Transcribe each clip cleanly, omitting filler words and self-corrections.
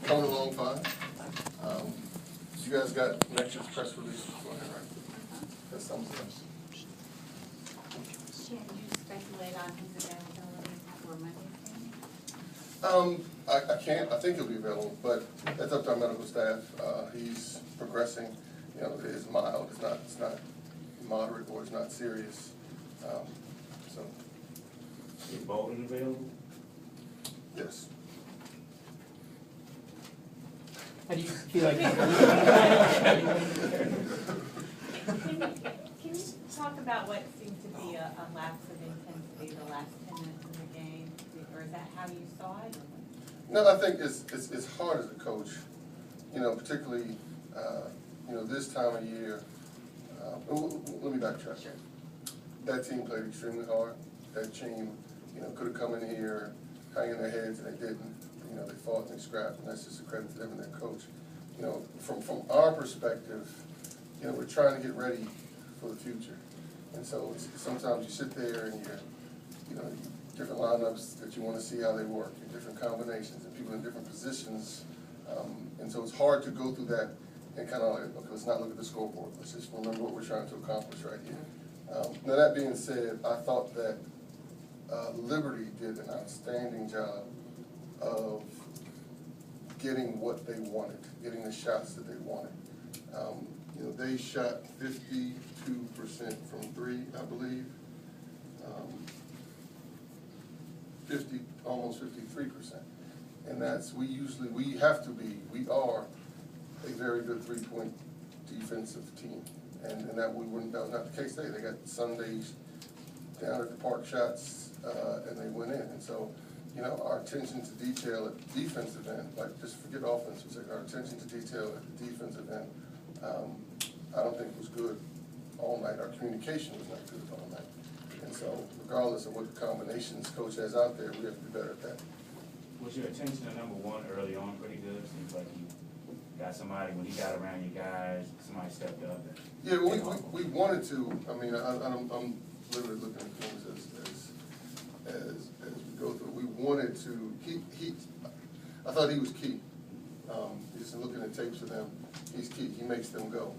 coming along fine. You guys got next year's press release beforehand, right? That's something else. Can you speculate on his availability for Monday's game? I can't. I think he'll be available, but that's up to our medical staff. He's progressing. You know, it is mild. It's not moderate, or it's not serious. So. Is Bolton available? Yes. How do you feel like? Can you talk about what seemed to be a lapse of intensity the last 10 minutes of the game, or is that how you saw it? No, I think it's hard as a coach, you know, particularly, you know, this time of year. Let me backtrack. Sure. That team played extremely hard. That team, you know, could have come in here hanging their heads, and they didn't. You know, they fought and they scrapped, and that's just a credit to them and their coach. You know, from our perspective, you know, we're trying to get ready for the future. And so sometimes you sit there and you know, different lineups that you want to see how they work, and different combinations, and people in different positions. And so it's hard to go through that and kind of like, okay, let's not look at the scoreboard. Let's just remember what we're trying to accomplish right here. Now that being said, I thought that Liberty did an outstanding job of getting what they wanted, getting the shots that they wanted. You know, they shot 52% from three, I believe. 50, almost 53%. And that's, we are a very good three-point defensive team. And that was not the case today. They got Sundays down at the park shots, and they went in. And so, you know, our attention to detail at the defensive end, like just forget offense for a second, our attention to detail at the defensive end, I don't think was good all night. Our communication was not good all night. And so regardless of what combinations coach has out there, we have to be better at that. Was your attention to number one early on pretty good? Seems like you got somebody, when he got around you guys, somebody stepped up. Yeah, we wanted to. I mean, I'm literally looking at things as we go through. We wanted to. I thought he was key. Just looking at tapes of them, he's key. He makes them go.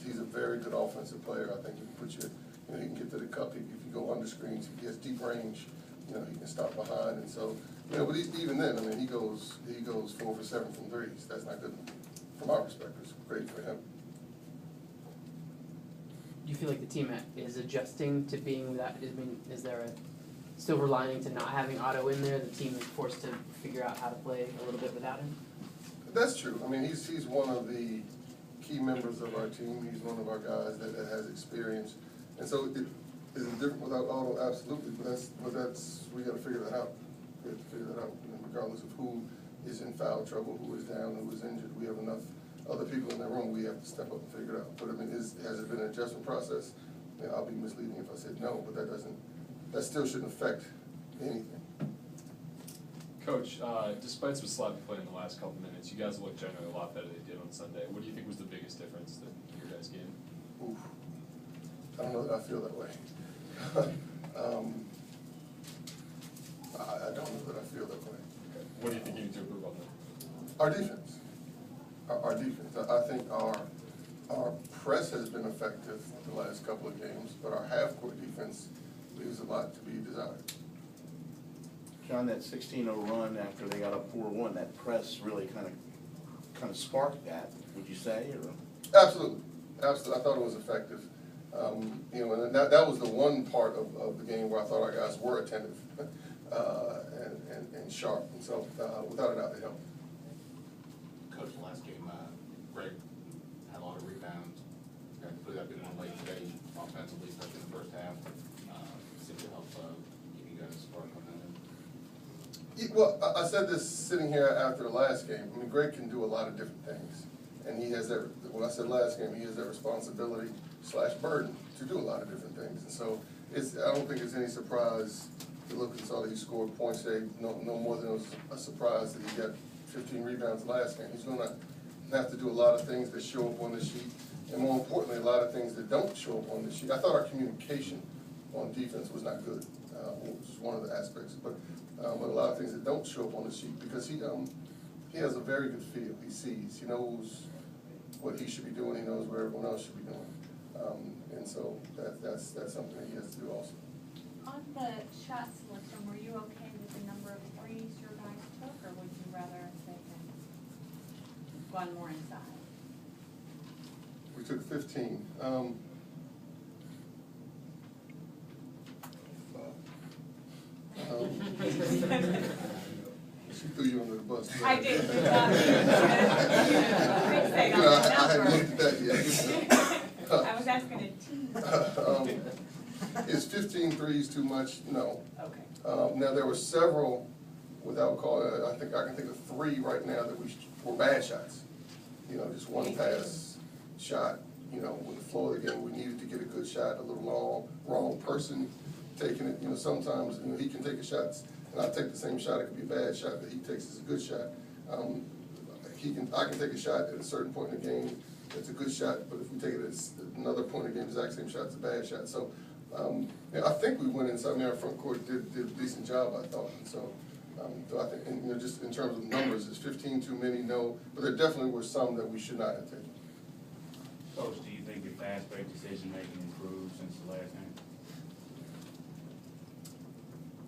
He's a very good offensive player. I think he can put you. You know, he can get to the cup. If you go under screens, he has deep range. You know, he can stop behind, and so, you know, but even then, I mean, he goes 4 for 7 from threes. That's not good from our perspective. It's great for him. Do you feel like the team is adjusting to being that? I mean, is there a silver lining to not having Otto in there? The team is forced to figure out how to play a little bit without him? That's true. I mean, he's one of the key members of our team. He's one of our guys that has experience, and so is it different without Otto? Absolutely, but that's we got to figure that out. We have to figure that out, regardless of who is in foul trouble, who is down, who is injured. We have enough other people in the room. We have to step up and figure it out. But I mean, has it been an adjustment process? You know, I'll be misleading if I said no, but that still shouldn't affect anything. Coach, despite some sloppy play in the last couple minutes, you guys looked generally a lot better than they did on Sunday. What do you think was the biggest difference in your guys' game? Oof. I don't know that I feel that way. I don't know that I feel that way. Okay. What do you think you need to improve on that? Our defense. Our defense. I think our press has been effective the last couple of games, but our half-court defense leaves a lot to be desired. John, that 16-0 run after they got up 4-1, that press really kind of sparked that, would you say? Or? Absolutely. Absolutely. I thought it was effective. You know, and that was the one part of the game where I thought our guys were attentive and sharp. And so, without a doubt, they helped. Coach, the last game, Greg had a lot of rebounds. Put that bit on late today, offensively, especially in the first half. Seemed to help give you guys a spark on that. Well, I said this sitting here after the last game. I mean, Greg can do a lot of different things, and he has that. When I said last game, he has that responsibility / burden to do a lot of different things. And so, I don't think it's any surprise to look and saw that he scored points today. No more than it was a surprise that he got 15 rebounds last game. He's going to have to do a lot of things that show up on the sheet, and more importantly, a lot of things that don't show up on the sheet. I thought our communication on defense was not good, which is one of the aspects. But a lot of things that don't show up on the sheet because he he has a very good feel. He sees, he knows what he should be doing, he knows what everyone else should be doing. And so that's something that he has to do also. On the shot selection, were you okay with the number of threes your guys took, or would you rather they had gone more inside? We took 15. She threw you under the bus. I did. I hadn't looked at that yet. I was asking a team. Is 15 threes too much? No. Okay. Now, there were several, without calling it, I think I can think of 3 right now that were bad shots. You know, just one pass shot, you know, with the flow of the game, we needed to get a good shot, a little long, wrong person taking it. You know, sometimes, you know, he can take a shot, and I take the same shot, it could be a bad shot that he takes as a good shot. I can take a shot at a certain point in the game, it's a good shot, but if we take it at another point in the game, the exact same shot, it's a bad shot. So, yeah, I think we went inside, I mean, our front court did a decent job, I thought, and so, I think, and, you know, just in terms of numbers, is 15 too many? No, but there definitely were some that we should not have taken. Coach, do you think your fast break decision making improved since the last game?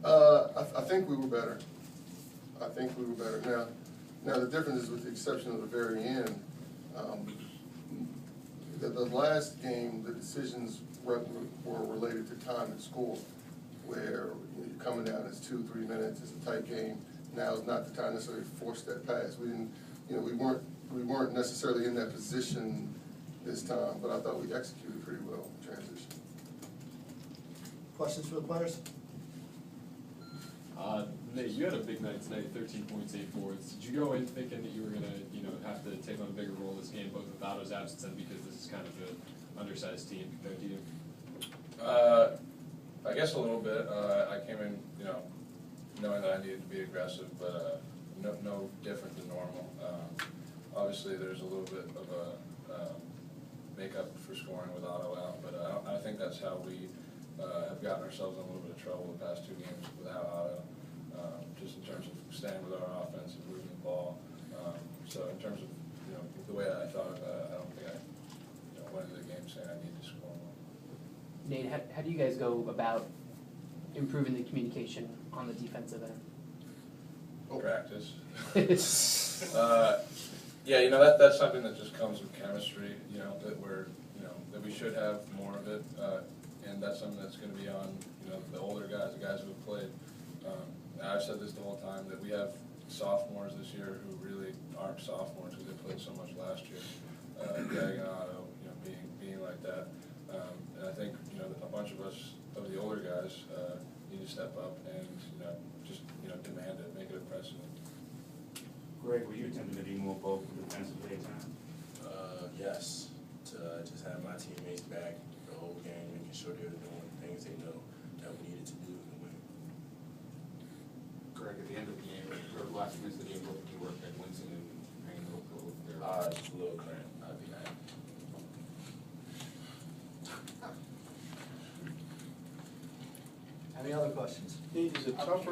I think we were better. I think we were better. Now the difference is with the exception of the very end. The last game, the decisions were related to time and score, where you're coming down, it's 2-3 minutes, it's a tight game. Now is not the time necessarily to force that pass. We didn't, you know, we weren't necessarily in that position this time, but I thought we executed pretty well in transition. Questions for the players? Nate, you had a big night tonight, 13 points, 8 boards. Did you go in thinking that you were gonna, you know, have to take on a bigger role this game, both with Otto's absence and because this is kind of an undersized team compared to you? I guess a little bit. I came in, you know, knowing that I needed to be aggressive, but no different than normal. Obviously, there's a little bit of a makeup for scoring with Otto out, but I think that's how we have gotten ourselves in a little bit of trouble the past 2 games without Otto, just in terms of staying with our offense and moving the ball. So in terms of, you know, the way I thought about it, I don't think I, you know, went into the game saying I need to score more. Nate, how do you guys go about improving the communication on the defensive end? Practice. Yeah, you know, that's something that just comes with chemistry, you know, that that we should have more of it, and that's something that's gonna be on, you know, the older guys, the guys who have played. I've said this the whole time, that we have sophomores this year who really aren't sophomores because they played so much last year. Greg and Otto, you know, being like that. And I think, you know, a bunch of us, of the older guys, need to step up and, you know, just, you know, demand it, make it a precedent. Greg, were you attempting to be more vocal defensively at times? Yes, to just have my teammates back the whole game, making sure they're doing things they know that we needed to do to win. Greg, at the end of the game, or last minute of the game, what did you work at Winston and Payne local there? Just a little cramp, I'd be happy. Any other questions? Is it tough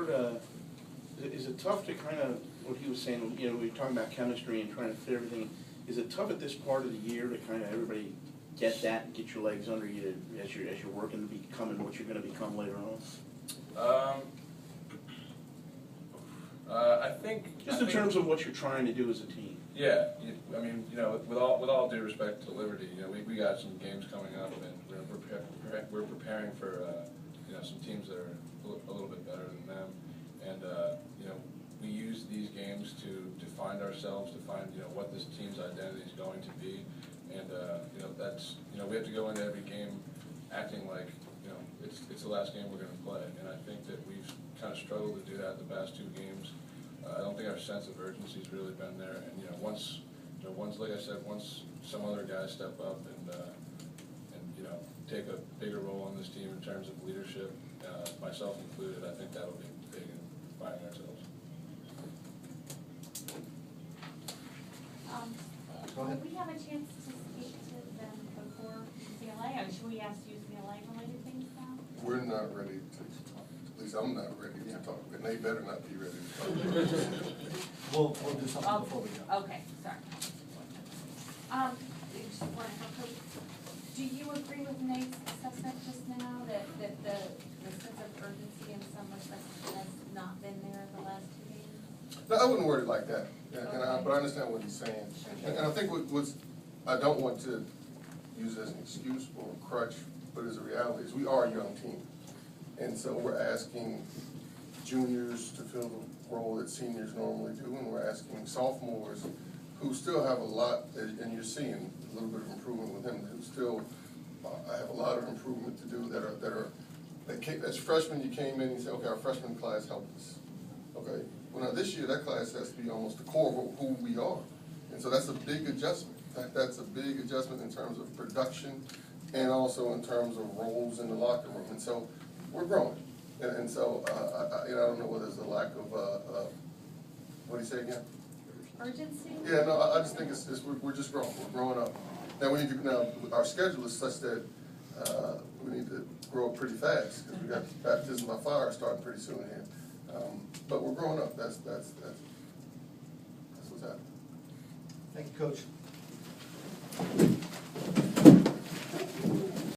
to kind of, what he was saying, you know, we were talking about chemistry and trying to fit everything. Is it tough at this part of the year to kind of everybody get that and get your legs under you as you're working to becoming what you're going to become later on? I think Just in terms of what you're trying to do as a team. Yeah, I mean, you know, with all due respect to Liberty, you know, we got some games coming up, and we're preparing for you know, some teams that are a little bit better than them, and you know, we use these games to find ourselves, to find, you know, what this team's identity is going to be, and you know, that's, you know, we have to go into every game acting like, you know, it's the last game we're going to play, and I think that we've kind of struggled to do that the past 2 games. I don't think our sense of urgency has really been there, and you know, once like I said, once some other guys step up and you know, take a bigger role on this team in terms of leadership, myself included, I think that'll be big in finding ourselves. Go ahead. Will we have a chance to speak to them before UCLA, or should we ask UCLA related things now? We're not ready to talk, at least I'm not ready to talk, and they better not be ready to talk. we'll do something before we go. Okay, sorry. Just one, do you agree with Nate's assessment just now, that the sense of urgency in some respects has not been there the last 2 games? No, I wouldn't word it like that, but I Okay. understand what he's saying. Sure. And I think I don't want to use as an excuse or a crutch, but as a reality is we are a young team. And so we're asking juniors to fill the role that seniors normally do, and we're asking sophomores who still have a lot, and you're seeing a little bit of improvement with them, who still have a lot of improvement to do as freshmen you came in and you said, okay, our freshman class helped us. Okay, well now this year that class has to be almost the core of who we are. And so that's a big adjustment. That's a big adjustment in terms of production and also in terms of roles in the locker room. And so we're growing. And so, I don't know whether it's a lack of, what do you say again? Urgency? Yeah, no, I just think we're just growing. We're growing up. Now, our schedule is such that, we need to grow up pretty fast because we got baptism by fire starting pretty soon here. But we're growing up. That's what's happening. Thank you, Coach.